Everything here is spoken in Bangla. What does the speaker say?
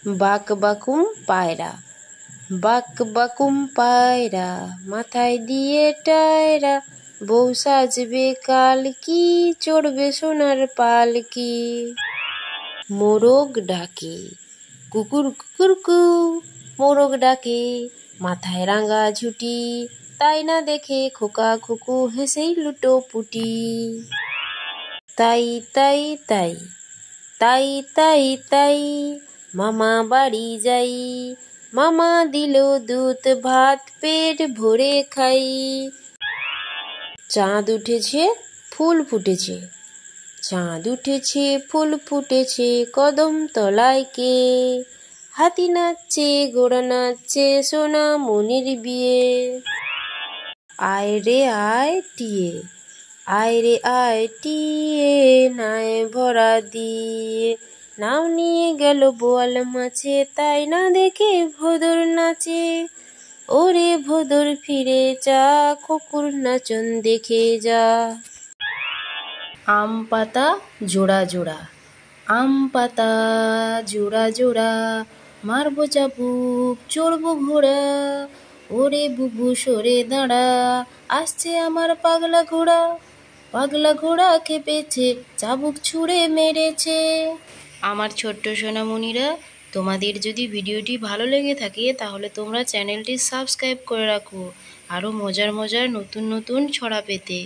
বাক বাকুম পায়রা, বাক বাকুম পায়রা, মাথায় দিয়ে টায়রা, বউ সাজবে কালকি, চড়বে সোনার পালকি। মোরগ ডাকে, কুকুর কুকুর কু, মোরগ ডাকে, মাথায় রাঙা ঝুঁটি, তাই না দেখে খোকা খুকু হেসেই লুটোপুটি। তাই তাই তাই, তাই তাই তাই, মামা বাড়ি যাই, মামা দিল দুধ ভাত, পেট ভরে খাই। চাঁদ উঠেছে ফুল ফুটেছে, চাঁদ উঠেছে ফুল ফুটেছে, কদম তলায় কে, হাতি নাচছে ঘোড়া নাচছে, সোনা মনির বিয়ে। আয় রে আয় টিয়ে, আয় রে আয় টিয়ে, নায় ভরা দিয়ে, নাও নিয়ে গেল বোয়াল মাছে, তাই না দেখে ভোদর নাচে। ওরে ভোদর ফিরে যা, কুকুর নাচন দেখে যা। আম পাতা জোড়া জোড়া, আম পাতা জোড়া জোড়া, মারবো চাবুক চড়বো ঘোড়া, ওরে বুবু সরে দাঁড়া, আসছে আমার পাগলা ঘোড়া, পাগলা ঘোড়া খেপেছে, চাবুক ছুঁড়ে মেরেছে। আমার ছোট্ট সোনামণিরা, তোমাদের যদি ভিডিওটি ভালো লেগে থাকে তাহলে তোমরা চ্যানেলটি সাবস্ক্রাইব করে রাখো আরও মজার মজার নতুন নতুন ছড়া পেতে।